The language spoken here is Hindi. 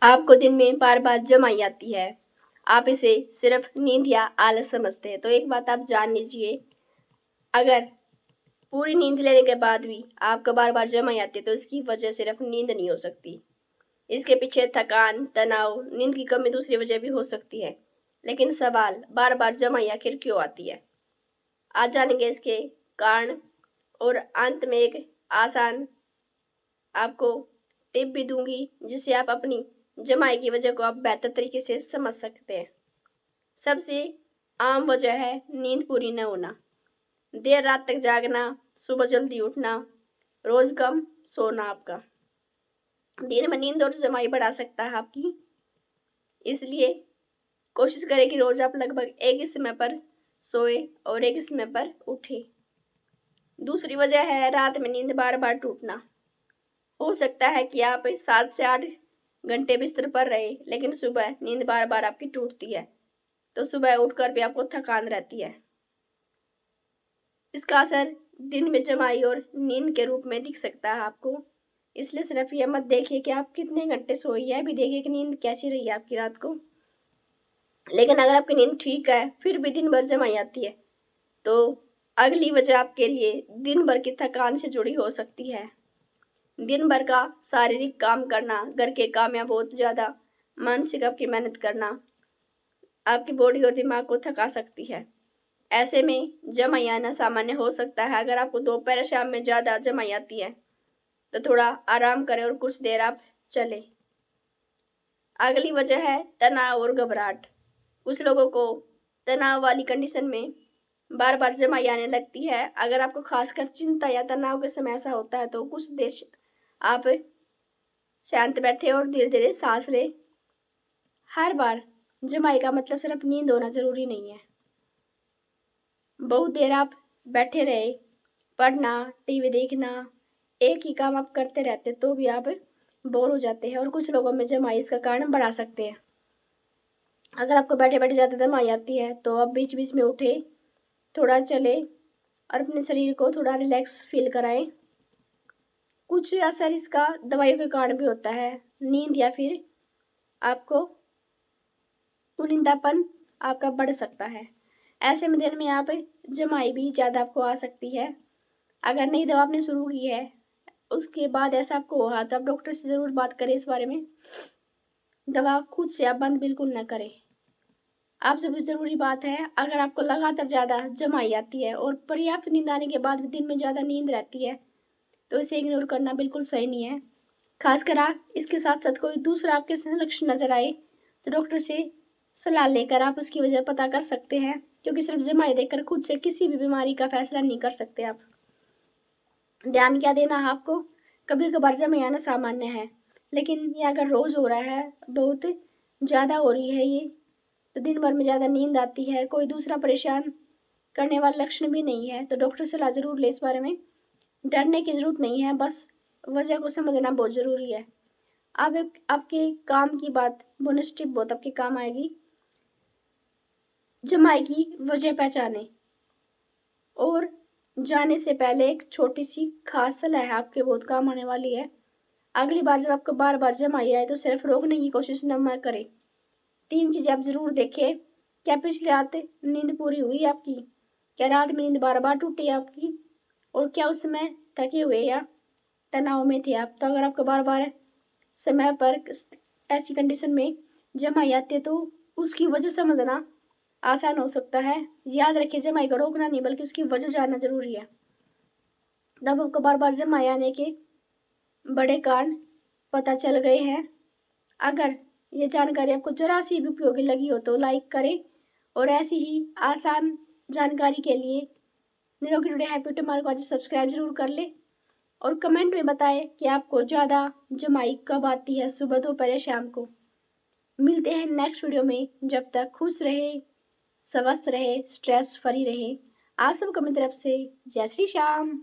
आपको दिन में बार बार जमाई आती है, आप इसे सिर्फ नींद या आलस समझते हैं। तो एक बात आप जान लीजिए, अगर पूरी नींद लेने के बाद भी आपको बार बार जमाई आती है तो इसकी वजह सिर्फ नींद नहीं हो सकती। इसके पीछे थकान, तनाव, नींद की कमी दूसरी वजह भी हो सकती है। लेकिन सवाल, बार बार जमाई आखिर क्यों आती है? आज जानेंगे इसके कारण और अंत में एक आसान आपको टिप भी दूंगी जिससे आप अपनी जमाई की वजह को आप बेहतर तरीके से समझ सकते हैं। सबसे आम वजह है नींद पूरी न होना, देर रात तक जागना, सुबह जल्दी उठना, रोज कम सोना। आपका दिन में नींद और जमाई बढ़ा सकता है आपकी, इसलिए कोशिश करें कि रोज आप लगभग एक ही समय पर सोए और एक ही समय पर उठे। दूसरी वजह है रात में नींद बार बार टूटना। हो सकता है कि आप 7 से 8 घंटे बिस्तर पर रहे लेकिन सुबह नींद बार बार आपकी टूटती है, तो सुबह उठकर भी आपको थकान रहती है। इसका असर दिन में जमाई और नींद के रूप में दिख सकता है आपको। इसलिए सिर्फ यह मत देखिए कि आप कितने घंटे सोए, यह भी देखिए कि नींद कैसी रही है आपकी रात को। लेकिन अगर आपकी नींद ठीक है फिर भी दिन भर जमाई आती है तो अगली वजह आपके लिए दिन भर की थकान से जुड़ी हो सकती है। दिन भर का शारीरिक काम करना, घर के काम या बहुत ज्यादा मानसिक आपकी मेहनत करना आपकी बॉडी और दिमाग को थका सकती है। ऐसे में जमाई आना सामान्य हो सकता है। अगर आपको दोपहर शाम में ज्यादा जमाई आती है तो थोड़ा आराम करें और कुछ देर आप चले। अगली वजह है तनाव और घबराहट। कुछ लोगों को तनाव वाली कंडीशन में बार बार जमाई आने लगती है। अगर आपको खासकर चिंता या तनाव के समय ऐसा होता है तो कुछ देर आप शांत बैठे और धीरे धीरे सांस ले। हर बार जमाई का मतलब सिर्फ नींद होना जरूरी नहीं है। बहुत देर आप बैठे रहे, पढ़ना, टीवी देखना, एक ही काम आप करते रहते तो भी आप बोर हो जाते हैं और कुछ लोगों में जमाई इसका कारण बढ़ा सकते हैं। अगर आपको बैठे बैठे ज़्यादा जमाई आती है तो आप बीच बीच में उठे, थोड़ा चले और अपने शरीर को थोड़ा रिलैक्स फील कराएं। कुछ असर इसका दवाइयों के कारण भी होता है। नींद या फिर आपको कुनिंदापन आपका बढ़ सकता है। ऐसे में दिन में आप जमाई भी ज़्यादा आपको आ सकती है। अगर नई दवा आपने शुरू की है उसके बाद ऐसा आपको हुआ तो आप डॉक्टर से ज़रूर बात करें इस बारे में। दवा खुद से आप बंद बिल्कुल ना करें। आपसे भी ज़रूरी बात है, अगर आपको लगातार ज़्यादा जमाई आती है और पर्याप्त नींद आने के बाद भी दिन में ज़्यादा नींद रहती है तो इसे इग्नोर करना बिल्कुल सही नहीं है। खासकर आप इसके साथ साथ कोई दूसरा आपके लक्षण नजर आए तो डॉक्टर से सलाह लेकर आप उसकी वजह पता कर सकते हैं, क्योंकि सिर्फ जमाई देखकर खुद से किसी भी बीमारी का फैसला नहीं कर सकते आप। ध्यान क्या देना है आपको, कभी कभार जमाई आना सामान्य है लेकिन ये अगर रोज हो रहा है, बहुत ज़्यादा हो रही है ये, तो दिन भर में ज़्यादा नींद आती है, कोई दूसरा परेशान करने वाला लक्षण भी नहीं है तो डॉक्टर से सलाह जरूर ले। इस बारे में डरने की जरूरत नहीं है, बस वजह को समझना बहुत ज़रूरी है। अब आपके काम की बात, बोनस टिप बहुत आपके काम आएगी। जमाई की वजह पहचाने और जाने से पहले एक छोटी सी खास सलाह है आपके बहुत काम आने वाली है। अगली बार जब आपको बार बार जमाई आए तो सिर्फ रोकने की कोशिश न करें। 3 चीजें आप जरूर देखें। क्या पिछली रात नींद पूरी हुई आपकी? क्या रात में नींद बार बार टूटी आपकी? और क्या उस समय थके हुए या तनाव में थे आप? तो अगर आपको बार बार समय पर ऐसी कंडीशन में जमाई आती है तो उसकी वजह समझना आसान हो सकता है। याद रखिए, जमाई को रोकना नहीं बल्कि उसकी वजह जानना जरूरी है। जब आपको बार बार जमाई आने के बड़े कारण पता चल गए हैं, अगर ये जानकारी आपको जरा सी भी उपयोगी लगी हो तो लाइक करें और ऐसी ही आसान जानकारी के लिए निरोगी टुडे हैप्पी टुमारो को आज सब्सक्राइब जरूर कर ले और कमेंट में बताएं कि आपको ज़्यादा जमाई कब आती है, सुबह, दोपहर या शाम को। मिलते हैं नेक्स्ट वीडियो में। जब तक खुश रहे, स्वस्थ रहे, स्ट्रेस फ्री रहे। आप सबको मेरी तरफ से जय श्री श्याम।